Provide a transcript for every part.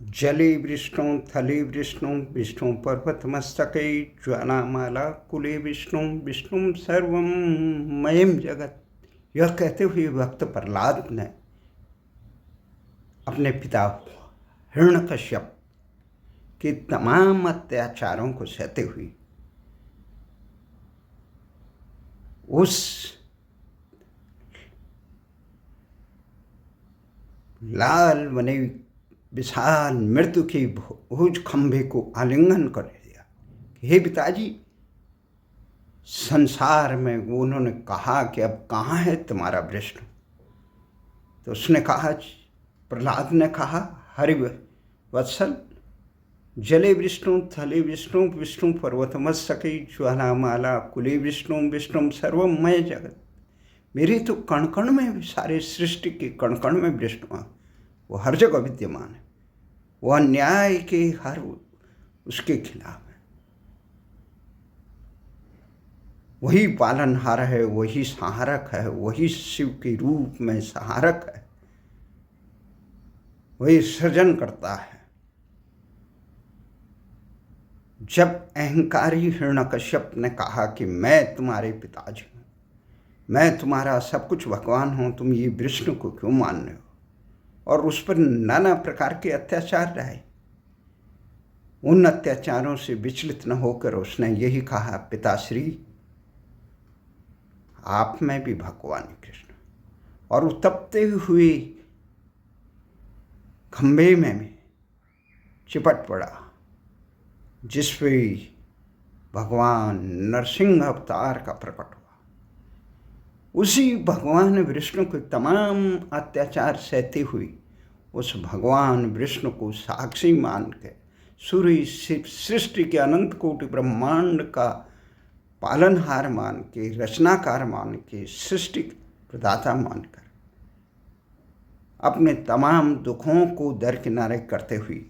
जले वृष्णो थले विष्णु विष्णु पर्वतमस्तके ज्वालामाला कुले विष्णु विष्णु सर्वमयम जगत। यह कहते हुए भक्त प्रहलाद ने अपने पिता हिरण्यकश्यप के तमाम अत्याचारों को सहते हुए उस लाल बने विशाल मृत्यु के भुज खंभे को आलिंगन कर लिया कि हे पिताजी, संसार में उन्होंने कहा कि अब कहाँ है तुम्हारा विष्णु। तो उसने कहा, प्रहलाद ने कहा, हरि वत्सल, जले विष्णु थले विष्णु विष्णु पर्वतमस्तके ज्वालामाला कुले विष्णु विष्णु सर्वमय जगत। मेरे तो कण कण में, सारे सृष्टि के कण कण में विष्णु है। वो हर जगह विद्यमान है। वो अन्याय के हर उसके खिलाफ है। वही पालनहार है, वही सहारक है, वही शिव के रूप में सहारक है, वही सृजन करता है। जब अहंकारी हिरण्यकश्यप ने कहा कि मैं तुम्हारे पिताजी हूँ, मैं तुम्हारा सब कुछ भगवान हूँ, तुम ये विष्णु को क्यों मान रहे हो, और उस पर नाना प्रकार के अत्याचार रहे, उन अत्याचारों से विचलित न होकर उसने यही कहा, पिताश्री, आप में भी भगवान कृष्ण। और वो तपते हुए खंभे में चिपट पड़ा, जिस पे भगवान नरसिंह अवतार का प्रकट हुआ। उसी भगवान विष्णु के तमाम अत्याचार सहते हुए उस भगवान विष्णु को साक्षी मान के, सूर्य सृष्टि के अनंत कोटि ब्रह्मांड का पालनहार मान के, रचनाकार मान के, सृष्टि प्रदाता मानकर अपने तमाम दुखों को दरकिनारे करते हुए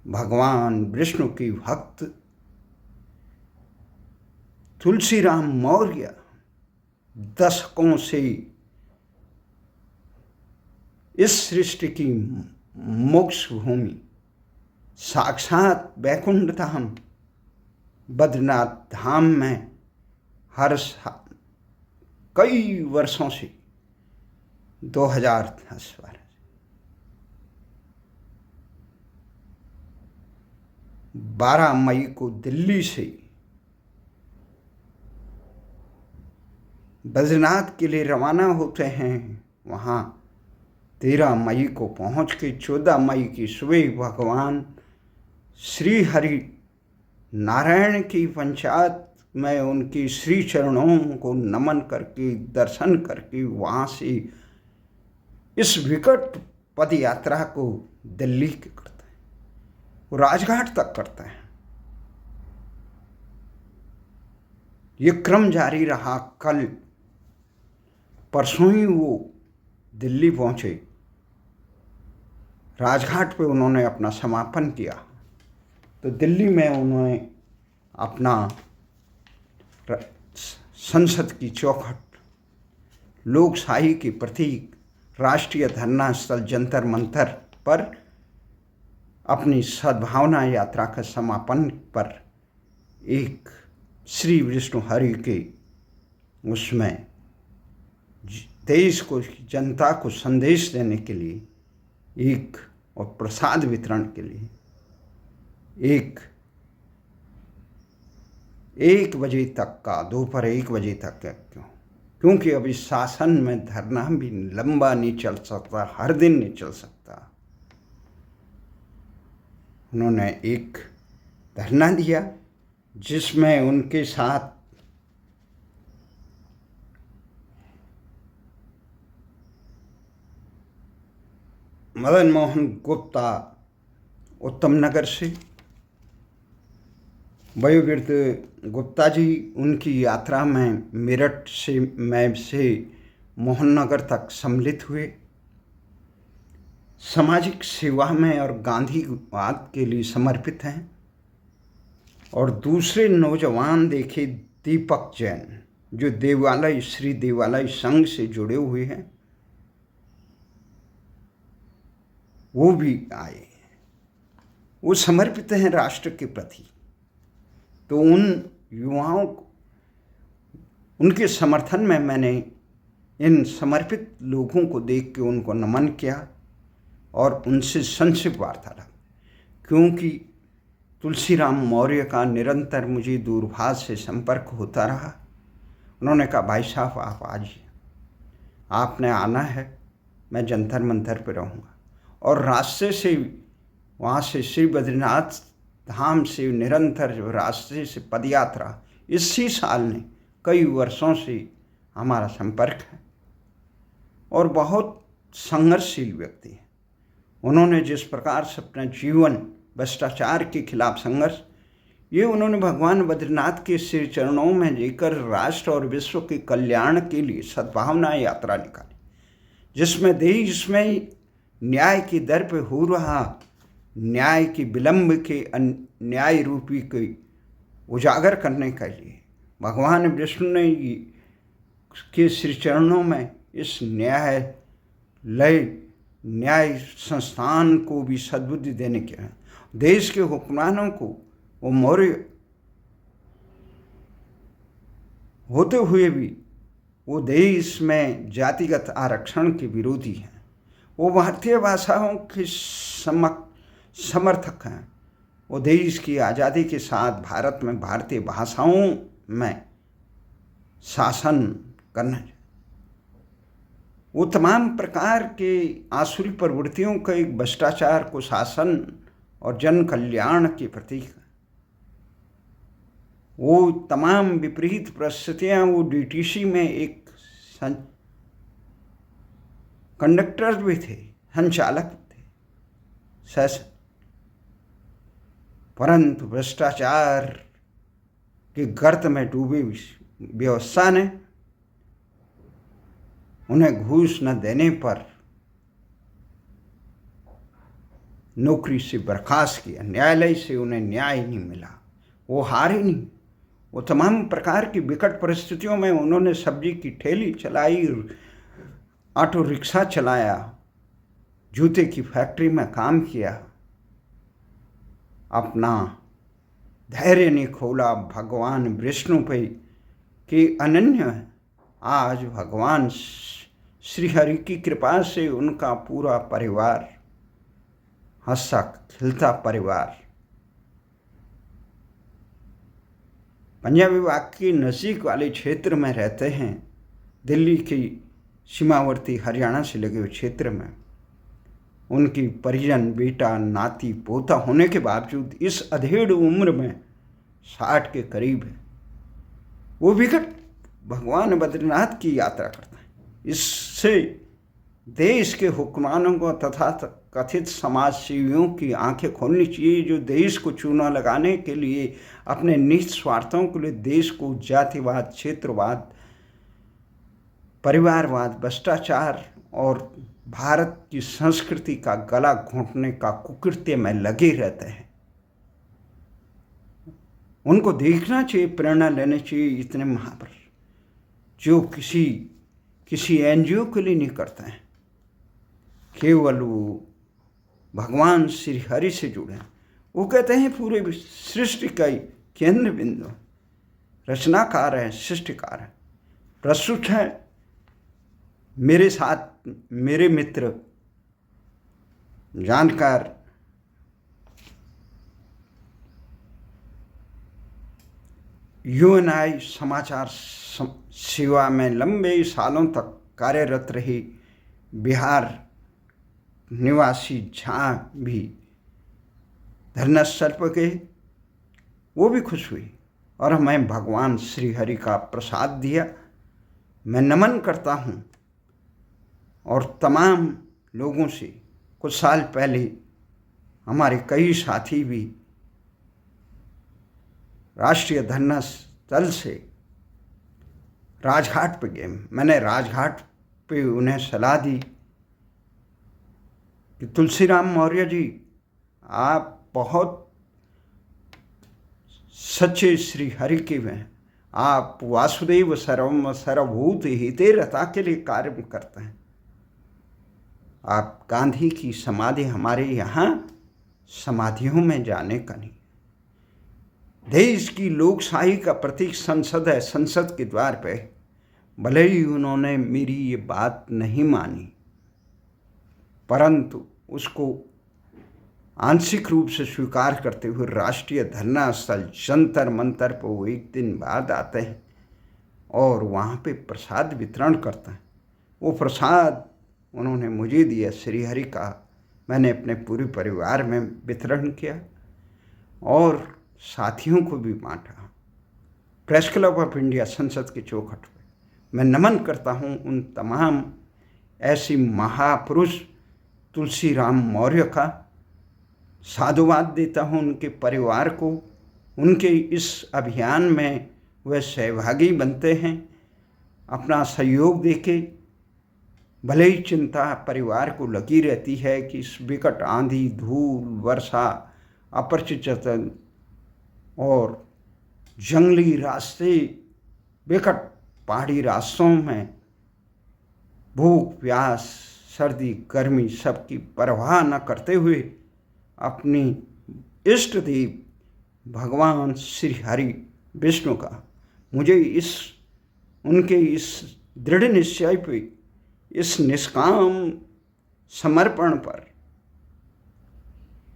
भगवान विष्णु की भक्त तुलसीराम मौर्य दशकों से इस सृष्टि की मोक्ष भूमि साक्षात वैकुंठ धाम बद्रीनाथ धाम में हर कई वर्षों से 2010 वर्ष 12 मई को दिल्ली से बद्रीनाथ के लिए रवाना होते हैं। वहाँ 13 मई को पहुँच के 14 मई की सुबह भगवान श्री हरि नारायण की पंचायत में उनकी श्री चरणों को नमन करके, दर्शन करके वहाँ से इस विकट पद यात्रा को दिल्ली के करते हैं, वो राजघाट तक करते हैं। ये क्रम जारी रहा। कल परसों ही वो दिल्ली पहुँचे। राजघाट पे उन्होंने अपना समापन किया। तो दिल्ली में उन्होंने अपना संसद की चौखट, लोकशाही के प्रतीक राष्ट्रीय धरना स्थल जंतर मंतर पर अपनी सद्भावना यात्रा का समापन पर एक श्री विष्णु हरि के उसमें देश को, जनता को संदेश देने के लिए एक, और प्रसाद वितरण के लिए एक बजे तक का, दोपहर 1 बजे तक का, क्योंकि अभी शासन में धरना भी लंबा नहीं चल सकता, हर दिन नहीं चल सकता। उन्होंने एक धरना दिया जिसमें उनके साथ मदन मोहन गुप्ता उत्तम नगर से, वयोवृद्ध गुप्ता जी उनकी यात्रा में मेरठ से मोहन नगर तक सम्मिलित हुए। सामाजिक सेवा में और गांधीवाद के लिए समर्पित हैं। और दूसरे नौजवान देखे दीपक जैन, जो देवालय, श्री देवालय संघ से जुड़े हुए हैं। वो भी आए, वो समर्पित हैं राष्ट्र के प्रति। तो उन युवाओं को, उनके समर्थन में मैंने इन समर्पित लोगों को देख के उनको नमन किया और उनसे संक्षिप्त वार्तालाप, क्योंकि तुलसीराम मौर्य का निरंतर मुझे दूरभाष से संपर्क होता रहा। उन्होंने कहा, भाई साहब आप आज आपने आना है, मैं जंतर मंतर पे रहूँगा। और रास्ते से वहाँ से श्री बद्रीनाथ धाम से निरंतर जो रास्ते से पदयात्रा, इसी साल ने कई वर्षों से हमारा संपर्क है। और बहुत संघर्षशील व्यक्ति हैं। उन्होंने जिस प्रकार से अपना जीवन भ्रष्टाचार के खिलाफ संघर्ष, ये उन्होंने भगवान बद्रीनाथ के श्री चरणों में लेकर राष्ट्र और विश्व के कल्याण के लिए सद्भावना यात्रा निकाली, जिसमें देश में न्याय की दर पे हो रहा न्याय की विलंब के अन्याय रूपी के उजागर करने के लिए भगवान विष्णु ने के श्री चरणों में इस न्याय संस्थान को भी सद्बुद्धि देने के देश के हुक्मरानों को, वो मौर्य होते हुए भी वो देश में जातिगत आरक्षण के विरोधी हैं। वो भारतीय भाषाओं के समर्थक हैं। वो देश की आज़ादी के साथ भारत में भारतीय भाषाओं में शासन करना चाहिए। वो तमाम प्रकार के आसुरी प्रवृत्तियों का, एक भ्रष्टाचार को शासन और जन कल्याण के प्रतीक है। वो तमाम विपरीत परिस्थितियाँ, वो डीटीसी में एक कंडक्टर भी थे, संचालक थे, शासन, परंतु भ्रष्टाचार के गर्त में डूबी व्यवस्था ने उन्हें घूस न देने पर नौकरी से बर्खास्त किया। न्यायालय से उन्हें न्याय नहीं मिला, वो हारे नहीं। वो तमाम प्रकार की विकट परिस्थितियों में उन्होंने सब्जी की ठेली चलाई, ऑटो रिक्शा चलाया, जूते की फैक्ट्री में काम किया, अपना धैर्य नहीं खोला। भगवान विष्णु पे के अनन्य आज भगवान श्री हरि की कृपा से उनका पूरा परिवार हंसा खिलता परिवार पंजाब विभाग के नज़दीक वाले क्षेत्र में रहते हैं। दिल्ली की सीमावर्ती हरियाणा से लगे हुए क्षेत्र में उनकी परिजन, बेटा, नाती, पोता होने के बावजूद इस अधेड़ उम्र में 60 के करीब है, वो विकट भगवान बद्रीनाथ की यात्रा करता है। इससे देश के हुक्मरानों को तथा कथित समाज सेवियों की आंखें खोलनी चाहिए, जो देश को चूना लगाने के लिए अपने निहित स्वार्थों के लिए देश को जातिवाद, क्षेत्रवाद, परिवारवाद, भ्रष्टाचार और भारत की संस्कृति का गला घोंटने का कुकृत्य में लगे रहते हैं। उनको देखना चाहिए, प्रेरणा लेनी चाहिए। इतने महापुरुष जो किसी एनजीओ के लिए नहीं करते हैं, केवल वो भगवान श्री हरि से जुड़े हैं। वो कहते हैं पूरे सृष्टि का केंद्र बिंदु रचनाकार है, सृष्टिकार है। प्रस्तुत है मेरे साथ मेरे मित्र जानकार यूएनआई समाचार सेवा में लंबे सालों तक कार्यरत रही बिहार निवासी झा भी धरनास्थल पर गए। वो भी खुश हुई और हमें भगवान श्री हरि का प्रसाद दिया। मैं नमन करता हूँ। और तमाम लोगों से कुछ साल पहले हमारे कई साथी भी राष्ट्रीय धरना स्थल से राजघाट पे गए। मैंने राजघाट पे उन्हें सलाह दी कि तुलसीराम मौर्य जी, आप बहुत सच्चे श्री हरि के हैं। आप वासुदेव सर्वम सर्वभूत हिते रता के लिए कार्य करते हैं। आप गांधी की समाधि हमारे यहाँ समाधियों में जाने का नहीं। देश की लोकशाही का प्रतीक संसद है। संसद के द्वार पे भले ही उन्होंने मेरी ये बात नहीं मानी, परंतु उसको आंशिक रूप से स्वीकार करते हुए राष्ट्रीय धरना स्थल जंतर मंतर पर वो एक दिन बाद आते हैं और वहाँ पे प्रसाद वितरण करते हैं। वो प्रसाद उन्होंने मुझे दिया, श्री हरि का, मैंने अपने पूरे परिवार में वितरण किया और साथियों को भी बांटा। प्रेस क्लब ऑफ इंडिया संसद के चौखट पर मैं नमन करता हूँ उन तमाम ऐसी महापुरुष तुलसीराम मौर्य का, साधुवाद देता हूँ उनके परिवार को। उनके इस अभियान में वे सहभागी बनते हैं, अपना सहयोग देके। भले ही चिंता परिवार को लगी रहती है कि इस विकट आंधी, धूल, वर्षा, अपरिचित और जंगली रास्ते, विकट पहाड़ी रास्तों में भूख, प्यास, सर्दी, गर्मी सबकी परवाह न करते हुए अपनी इष्ट देव भगवान श्री हरि विष्णु का, मुझे उनके इस दृढ़ निश्चय पे, इस निष्काम समर्पण पर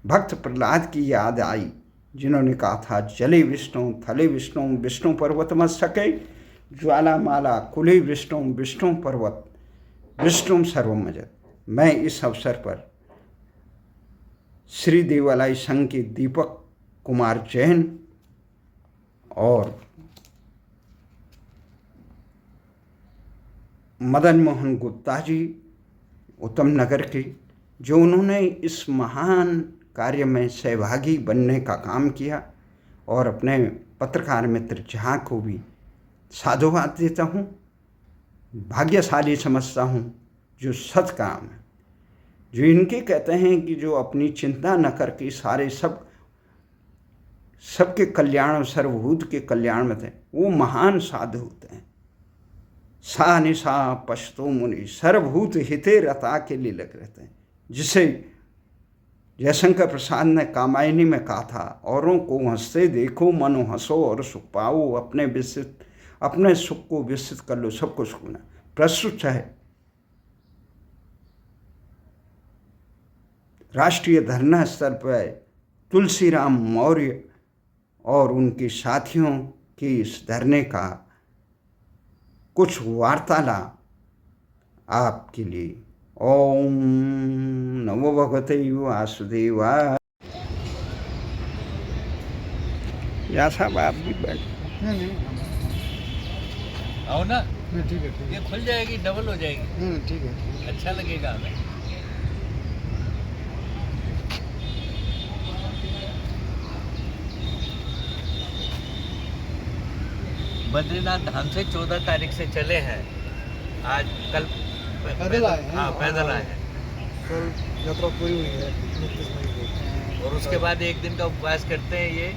भक्त प्रहलाद की याद आई, जिन्होंने कहा था जले विष्णु थले विष्णु विष्णु पर्वत मस्तके ज्वालामाला कुले विष्णु विष्णु पर्वत विष्णु सर्वमजत। मैं इस अवसर पर श्री देवालय संघ के दीपक कुमार जैन और मदन मोहन गुप्ता जी उत्तम नगर के, जो उन्होंने इस महान कार्य में सहभागी बनने का काम किया, और अपने पत्रकार मित्र जहाँ को भी साधुवाद देता हूँ। भाग्यशाली समझता हूँ जो सत काम है, जो इनके कहते हैं कि जो अपनी चिंता न करके सारे सबके कल्याण, सर्वभूत के कल्याण में थे, वो महान साधु होते हैं। सा निशा पश्तो मुनि सर्वभूत हिते रता के लिए लग रहते हैं, जिसे जयशंकर प्रसाद ने कामायनी में कहा था, औरों को हंसते देखो मनो हंसो और सुख पाओ, अपने सुख को विस्तृत कर लो, सबको सुख मिला। प्रस्तुत है राष्ट्रीय धरना स्थल पर तुलसीराम मौर्य और उनके साथियों के इस धरने का कुछ वार्तालाप आपके लिए। ओम नमो भगवते वासुदेवाय। या साहब आप भी बैठ। नहीं आओ ना। ठीक है, ये खुल जाएगी, डबल हो जाएगी। ठीक है, अच्छा लगेगा हमें। बद्रीनाथ धाम से 14 तारीख से चले हैं। आज कल पैदल आए हैं। हाँ, पैदल आए हैं। कल यात्रा पूरी हुई है 29 मई को। और उसके बाद एक दिन का उपवास करते हैं। ये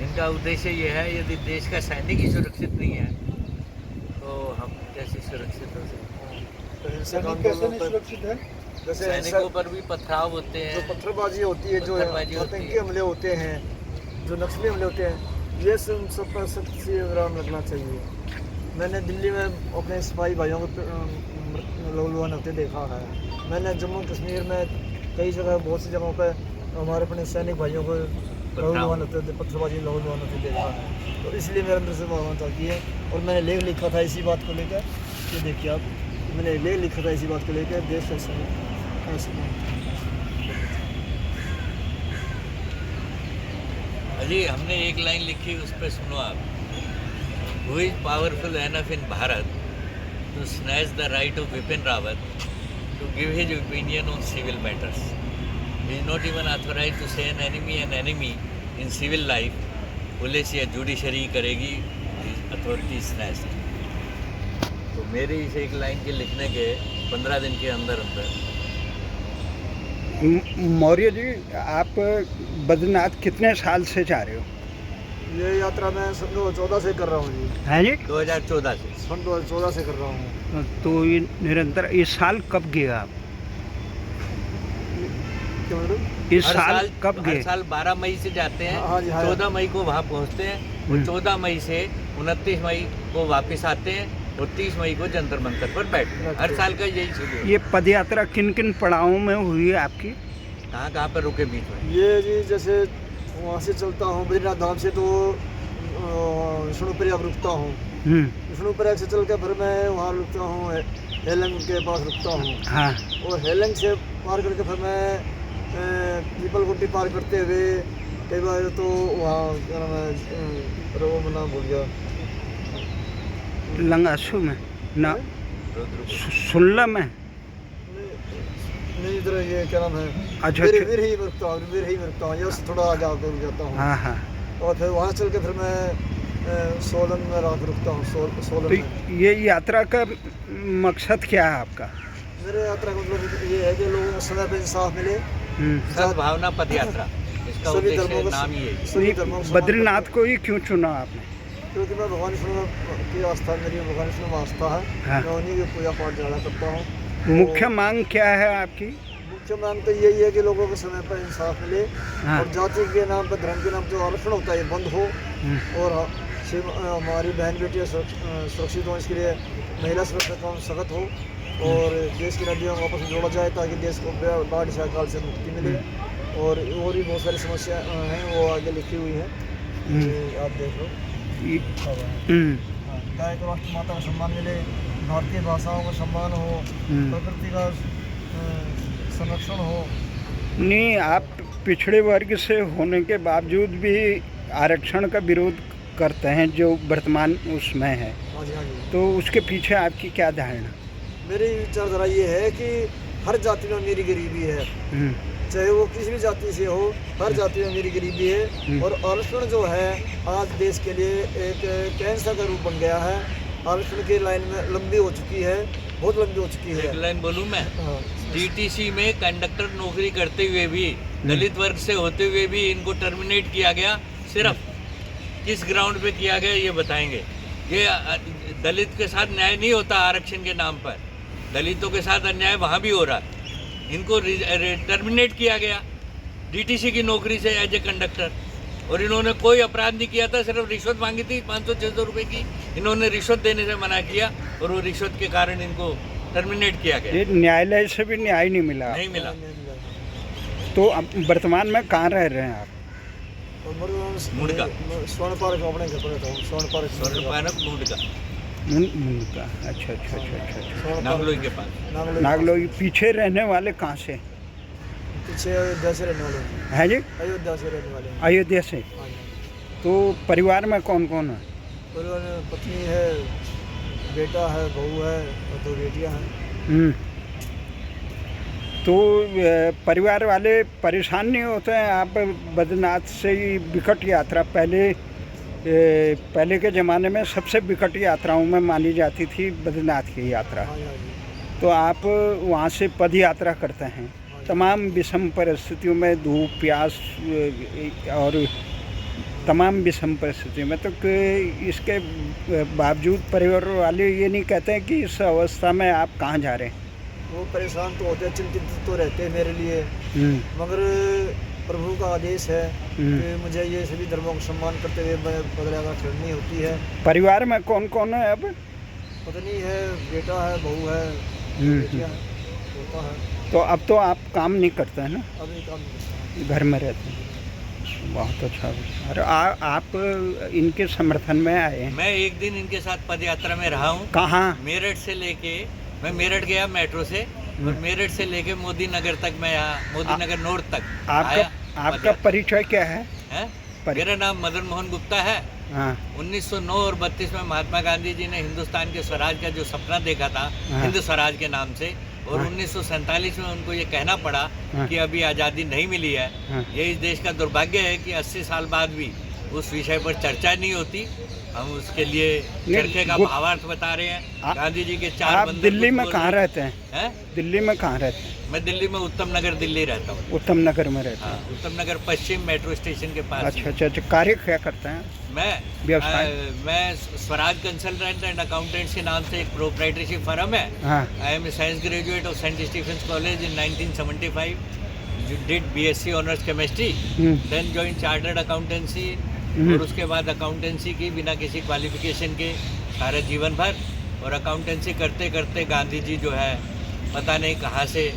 इनका उद्देश्य ये है, यदि देश का सैनिक ही सुरक्षित नहीं है तो हम कैसे सुरक्षित हो सकते हैं? सैनिक कैसे नहीं सुरक्षित है? जैसे सैनिकों पर भी पथराव होते हैं, जो पत्थरबाजी होती है, जो आतंकी हमले होते हैं, जो नक्सली हमले होते हैं, ये सब पर सख्त से विराम लगना चाहिए। मैंने दिल्ली में अपने सिपाही भाइयों को लहूलुहान होते देखा है। मैंने जम्मू कश्मीर में कई जगह, बहुत सी जगहों पर हमारे अपने सैनिक भाइयों को लहूलुहान होते, पत्थरबाजी लहूलुहान होते देखा है। तो इसलिए मेरे अंदर से भावना जाती है। और मैंने लेख लिखा था इसी बात को लेकर। ये देखिए आप, मैंने लेख लिखा था इसी बात को लेकर, देश ऐसा अजी हमने एक लाइन लिखी, उस पर सुनो आप। Who is powerful enough in Bharat to snatch the right of Bipin Rawat to give his opinion on civil matters? He is not even authorized to say an enemy in civil life. Police या judiciary करेगी, authority snatched. तो मेरे इस एक line के लिखने के 15 दिन के अंदर मौर्य जी, आप बद्रीनाथ कितने साल से जा रहे हो? ये यात्रा मैं सन 2014 से कर रहा हूँ जी। है जी, 2014 से, सन 2014 से कर रहा हूँ। तो ये निरंतर, इस साल कब गए आप? किलोमीटर। इस साल कब हर गए? साल 12 मई से जाते हैं। हाँ जी, हाँ। 14 मई को वहाँ पहुँचते हैं और 14 मई से 29 मई को वापस आते हैं और 30 मई को जंतर मंतर पर बैठते हैं। हर साल का यही शेड्यूल। ये पद यात्रा किन किन पड़ावों में हुई है आपकी? कहाँ पर रुके बीच में? ये जी जैसे वहाँ से चलता हूँ बद्रीनाथ धाम से तो विष्णुप्रयाग रुकता हूँ। विष्णुप्रयाग से चल के फिर मैं वहाँ रुकता हूँ हेलंग के पास रुकता हूँ। हाँ। और हेलंग से पार करके फिर मैं पीपल गुट्टी पार करते हुए कई बार तो वहाँ क्या नाम है वो नाम भूल गया। लंगासू में ना रुद्रपुर। सुल्ला में? नहीं इधर ये क्या नाम है अच्छा, वीर अच्छा। वीर ही में रुकता हूँ, वीर ही में रुकता हूँ। ये उससे थोड़ा आगे आकर रुक जाता हूँ। हाँ हाँ। और फिर वहाँ चल के फिर मैं सोलन में रात रुकता हूँ। सोलन तो में ये यात्रा का मकसद क्या है आपका? मेरे यात्रा का मतलब ये है कि लोगों को समय पर इंसाफ मिले। सद्भावना पद यात्रा, इसका सभी उद्देश्य धर्मों का नाम ही है। सभी धर्मों को सम्मान बद्रीनाथ को ही क्यों चुना आपने? क्योंकि मैं भगवान विष्णु की आस्था, मेरी भगवान विष्णु में आस्था है। हाँ। मैं उन्हीं की पूजा पाठ ज़्यादा करता हूँ। मुख्य मांग क्या है आपकी? मुख्य मांग तो यही है कि लोगों को समय पर इंसाफ मिले। हाँ। और जाति के नाम पर, धर्म के नाम जो आरक्षण होता है ये बंद हो। और हमारी बहन बेटियाँ सुरक्षित हों, इसके लिए महिला सुरक्षा कानून सख्त हो और देश की नदियों को आपस में जोड़ा जाए ताकि देश को बाढ़ काल से मुक्ति मिले। और भी बहुत सारी समस्या हैं वो आगे लिखी हुई हैं, आप देख लो। गाय को राष्ट्र माता का सम्मान मिले, भारतीय भाषाओं का सम्मान हो, प्रकृति का संरक्षण हो। नहीं, आप पिछड़े वर्ग से होने के बावजूद भी आरक्षण का विरोध करते हैं जो वर्तमान उसमें है, हाँ जी, हाँ जी। तो उसके पीछे आपकी क्या धारणा? मेरी विचारधारा ये है कि हर जाति में मेरी गरीबी है, चाहे वो किसी भी जाति से हो, हर जाति में मेरी गरीबी है। और आरक्षण जो है आज देश के लिए एक कैंसर का रूप बन गया है। आरक्षण की लाइन में लंबी हो चुकी है, बहुत लंबी हो चुकी है। एक लाइन बोलूँ मैं? हाँ। डीटीसी में कंडक्टर नौकरी करते हुए भी, दलित वर्ग से होते हुए भी इनको टर्मिनेट किया गया। सिर्फ किस ग्राउंड पे किया गया ये बताएंगे। ये दलित के साथ न्याय नहीं होता आरक्षण के नाम पर, दलितों के साथ अन्याय वहाँ भी हो रहा है। इनको टर्मिनेट किया गया डीटीसी की नौकरी से एज ए कंडक्टर, और इन्होंने कोई अपराध नहीं किया था, सिर्फ रिश्वत मांगी थी 500-600 रुपए की। इन्होंने रिश्वत देने से मना किया और वो रिश्वत के कारण इनको टर्मिनेट किया गया। ये न्यायालय से भी न्याय नहीं मिला? नहीं मिला। तो अब वर्तमान में कहाँ रह रहे हैं आप? मुंडका। स्वर्ण पार्क अपने घर पर रहता हूँ। स्वर्ण पार्क मुंडका। मुंडका। अच्छा अच्छा अच्छा अच्छा अच्छा। नागलोई के पास। नागलोई। पीछे रहने वाले कहाँ से? पीछे अयोध्या से रहने वाले हैं जी? अयोध्या से रहने वाले हैं। अयोध्या से। हाँ जी। तो परिवार में कौन कौन है? परिवार में पत्नी है, बेटा है, बहू है और 2 बेटियां हैं। तो परिवार वाले परेशान नहीं होते हैं? आप बद्रीनाथ से ही विकट यात्रा पहले के ज़माने में सबसे विकट यात्राओं में मानी जाती थी बद्रीनाथ की यात्रा। हाँ जी, हाँ जी। तो आप वहाँ से पद यात्रा करते हैं तमाम विषम परिस्थितियों में, धूप प्यास और तमाम विषम परिस्थितियों में, तो इसके बावजूद परिवार वाले ये नहीं कहते हैं कि इस अवस्था में आप कहाँ जा रहे हैं? वो परेशान तो होते हैं, चिंतित तो रहते हैं मेरे लिए, मगर प्रभु का आदेश है कि मुझे ये सभी धर्मों का सम्मान करते हुए पदयात्रा करनी होती है। परिवार में कौन कौन है अब? पत्नी है, बेटा है, बहू है, बेटियां हैं, पोता है। तो अब तो आप काम नहीं करते हैं ना? अभी काम नहीं करता, घर में रहते हैं। बहुत अच्छा। और आप इनके समर्थन में आए हैं? मैं एक दिन इनके साथ पद यात्रा में रहा हूँ। कहाँ? मेरठ से लेके, मैं मेरठ गया मेट्रो से, और मेरठ से लेके मोदी नगर तक, मैं यहाँ मोदी नगर नॉर्थ तक आया। आपका परिचय क्या है? मेरा नाम मदन मोहन गुप्ता है। 1909 और 32 में महात्मा गांधी जी ने हिंदुस्तान के स्वराज का जो सपना देखा था, हिंद स्वराज के नाम से, और 1947 में उनको ये कहना पड़ा कि अभी आज़ादी नहीं मिली है। ये इस देश का दुर्भाग्य है कि 80 साल बाद भी उस विषय पर चर्चा नहीं होती। हम उसके लिए चरखे का भावार्थ बता रहे हैं। गांधी जी के 4 आप दिल्ली में कहाँ रहते हैं? दिल्ली में कहाँ रहते हैं? मैं दिल्ली में उत्तम नगर दिल्ली रहता हूँ। उत्तम नगर में रहता हूँ। उत्तम नगर पश्चिम मेट्रो स्टेशन के पास। अच्छा अच्छा अच्छा। कार्य क्या करते हैं? मैं स्वराज कंसल्टेंट एंड अकाउंटेंट्स के नाम से एक प्रोप्राइटरशिप फर्म है। I am a science graduate of Saint Stephen's college in 1975, did BSc honours chemistry, then join chartered accountancy, और उसके बाद अकाउंटेंसी की बिना किसी क्वालिफिकेशन के सारे जीवन भर। और अकाउंटेंसी करते करते गांधी जी जो है पता नहीं कहाँ से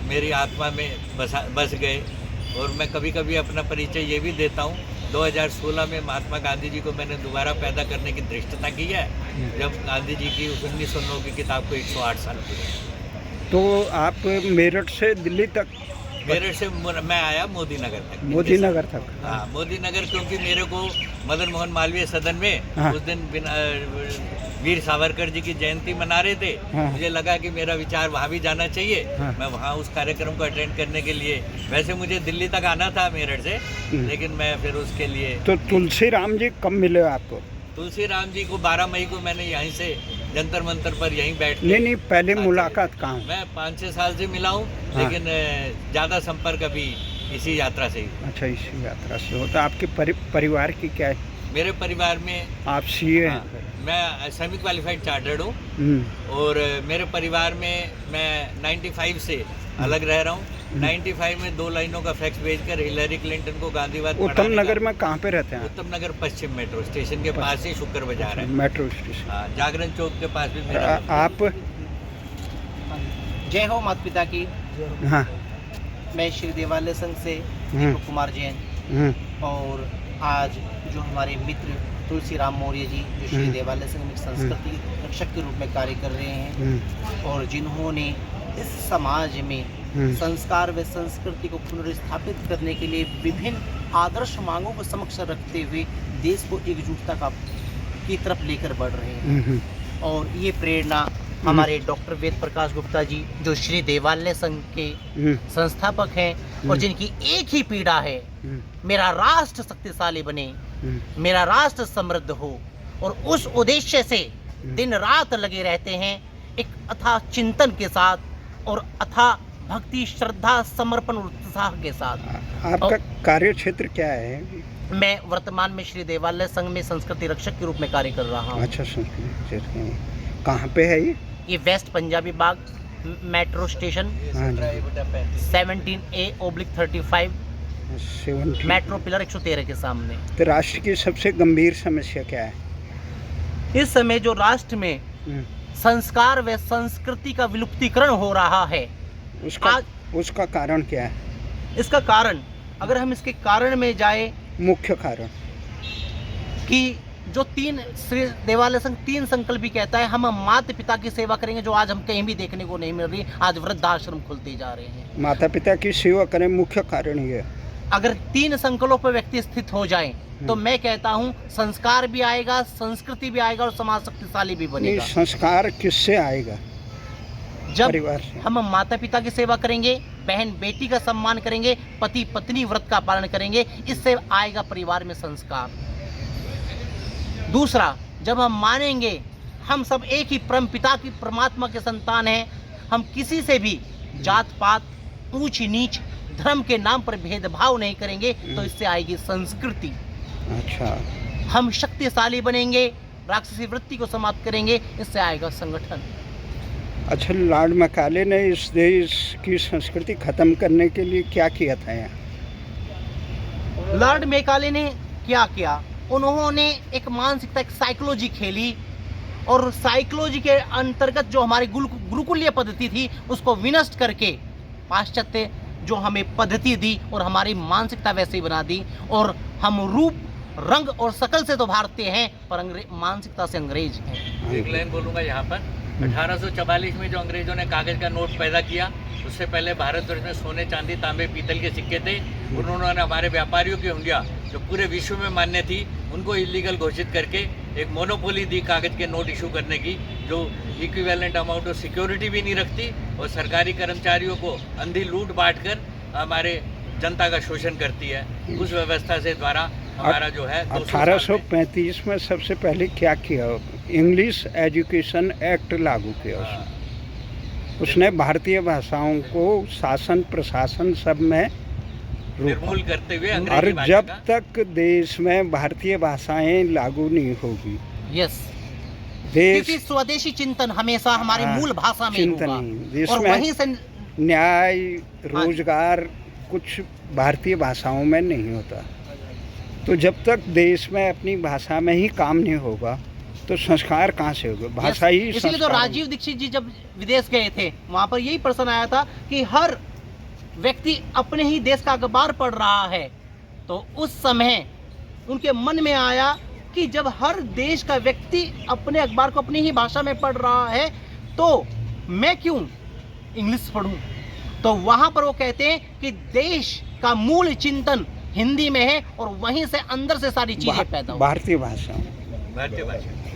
मेरी आत्मा में बस गए। और मैं कभी कभी अपना परिचय ये भी देता हूँ, 2016 में महात्मा गांधी जी को मैंने दोबारा पैदा करने की धृष्टता की है, जब गांधी जी की 1909 की किताब को 108 साल पूरे। तो आप मेरठ से दिल्ली तक? मेरठ से मैं आया मोदी नगर तक। मोदी नगर तक? हाँ, मोदी नगर, क्योंकि मेरे को मदन मोहन मालवीय सदन में हाँ। उस दिन वीर सावरकर जी की जयंती मना रहे थे। हाँ। मुझे लगा कि मेरा विचार वहाँ भी जाना चाहिए। हाँ। मैं वहाँ उस कार्यक्रम को अटेंड करने के लिए, वैसे मुझे दिल्ली तक आना था मेरठ से, लेकिन मैं फिर उसके लिए। तो तुलसी राम जी कब मिले आपको? तुलसी राम जी को 12 मई को मैंने यहीं से जंतर मंतर पर यहीं बैठ नहीं, पहले मुलाकात कहाँ? मैं 5-6 साल से मिला हूँ, हाँ। लेकिन ज़्यादा संपर्क अभी इसी यात्रा से ही। अच्छा, इसी यात्रा से होता। आपके परिवार की क्या है? मेरे परिवार में आप सीए हैं? हाँ, मैं सेमी क्वालिफाइड चार्टर्ड हूँ, और मेरे परिवार में मैं 95 से अलग रह रहा हूँ। 95 में 2 लाइनों का फैक्स भेजकर हिलरी क्लिंटन को गांधीवाद उत्तम नगर में कहाँ पे रहते हैं? उत्तम नगर पश्चिम मेट्रो स्टेशन के पास ही शुक्र बाजार है, मेट्रो स्टेशन। हाँ, जागरण चौक के पास भी मेरा। आप? जय हो माता पिता की। हाँ। मैं श्री देवालय संघ से दीपक कुमार जैन, और आज जो हमारे मित्र तुलसी राम मौर्य जी, जो श्री देवालय संघ में संस्कृति रक्षक के रूप में कार्य कर रहे हैं, और जिन्होंने इस समाज में संस्कार व संस्कृति को पुनर्स्थापित करने के लिए विभिन्न आदर्श मांगों को समक्ष रखते हुए देश को एकजुटता की तरफ लेकर बढ़ रहे हैं। और ये प्रेरणा हमारे डॉक्टर वेद प्रकाश गुप्ता जी, जो श्री देवालय संघ के संस्थापक हैं, और जिनकी एक ही पीड़ा है, मेरा राष्ट्र शक्तिशाली बने, मेरा राष्ट्र समृद्ध हो, और उस उद्देश्य से दिन रात लगे रहते हैं, एक अथाह चिंतन के साथ और अथाह भक्ति, श्रद्धा, समर्पण और उत्साह के साथ। आपका कार्य क्षेत्र क्या है? मैं वर्तमान में श्री देवालय संघ में संस्कृति रक्षक के रूप में कार्य कर रहा हूँ। अच्छा, संस्कृति कहाँ पे है ये? ये west Punjabi Bagh metro station, 17A/35 metro pillar 113 के सामने। तो राष्ट्र की सबसे गंभीर समस्या क्या है इस समय? जो राष्ट्र में संस्कार व संस्कृति का विलुप्तीकरण हो रहा है, उसका कारण क्या है? इसका कारण, अगर हम इसके कारण में जाए, मुख्य कारण कि जो श्री देवालय संघ 3 संकल्प भी कहता है, हम माता पिता की सेवा करेंगे, जो आज हम कहीं भी देखने को नहीं मिल रही। आज वृद्धाश्रम खुलते जा रहे हैं। माता पिता की सेवा करें, मुख्य कारण ये। अगर 3 संकल्पों पर व्यक्ति स्थित हो जाए, तो मैं कहता हूँ संस्कार भी आएगा, संस्कृति भी आएगा, और समाज शक्तिशाली भी बनेगा। संस्कार किससे आएगा? जब परिवार से। हम माता पिता की सेवा करेंगे, बहन बेटी का सम्मान करेंगे, पति पत्नी व्रत का पालन करेंगे, इससे आएगा परिवार में संस्कार। दूसरा, जब हम मानेंगे हम सब एक ही परम पिता की, परमात्मा के संतान हैं, हम किसी से भी जात पात, ऊंच नीच, धर्म के नाम पर भेदभाव नहीं करेंगे, तो इससे आएगी संस्कृति। अच्छा। हम शक्तिशाली बनेंगे, राक्षसी वृत्ति को समाप्त करेंगे, इससे आएगा संगठन। अच्छा, लॉर्ड मैकाले ने इस देश की संस्कृति खत्म करने के लिए क्या किया था यहाँ? लॉर्ड मैकाले ने क्या किया? उन्होंने एक मानसिकता, एक साइकोलॉजी खेली, और साइकोलॉजी के अंतर्गत जो हमारी गुरुकुलीय पद्धति थी, उसको विनष्ट करके पाश्चात्य जो हमें पद्धति दी, और हमारी मानसिकता वैसे ही बना दी। और हम रूप, रंग और शकल से तो भारतीय हैं, पर मानसिकता से अंग्रेज हैं। एक लाइन बोलूँगा यहाँ पर। 1844 में जो अंग्रेजों ने कागज का नोट पैदा किया, उससे पहले भारतवर्ष में सोने, चांदी, तांबे, पीतल के सिक्के थे। उन्होंने हमारे व्यापारियों की उंगलियां, जो पूरे विश्व में मान्य थी, उनको इलीगल घोषित करके एक मोनोपोली दी कागज के नोट इशू करने की, जो इक्विवेलेंट अमाउंट ऑफ सिक्योरिटी भी नहीं रखती, और सरकारी कर्मचारियों को अंधी लूट बांट कर हमारे जनता का शोषण करती है। उस व्यवस्था से द्वारा हमारा जो है 1835 में सबसे पहले क्या किया? इंग्लिश एजुकेशन एक्ट लागू किया उसने भारतीय भाषाओं को शासन प्रशासन सब में निर्मूल करते हुए। और जब तक देश में भारतीय भाषाएं लागू नहीं होगी, यस, देश क्योंकि स्वदेशी चिंतन हमेशा हमारी मूल भाषा में चिंतन होगा, देश और में वहीं से न्याय, रोजगार, कुछ भारतीय भाषाओं में नहीं होता। तो जब तक देश में अपनी भाषा में ही काम नहीं होगा तो संस्कार कहाँ से होगा? भाषा ही इसीलिए तो संस्कार राजीव दीक्षित जी जब विदेश गए थे वहां पर यही प्रश्न आया था कि हर व्यक्ति अपने ही देश का अखबार पढ़ रहा है। तो उस समय उनके मन में आया कि जब हर देश का व्यक्ति अपने अखबार को अपनी ही भाषा में पढ़ रहा है तो मैं क्यों इंग्लिश पढ़ूं। तो वहां पर वो कहते हैं कि देश का मूल चिंतन हिंदी में है और वहीं से अंदर से सारी चीजें पैदा हो भारतीय भाषा में।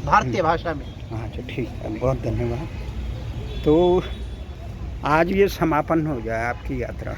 भारतीय भाषा में। हाँ अच्छा ठीक है, बहुत धन्यवाद। तो आज ये समापन हो जाए आपकी यात्रा।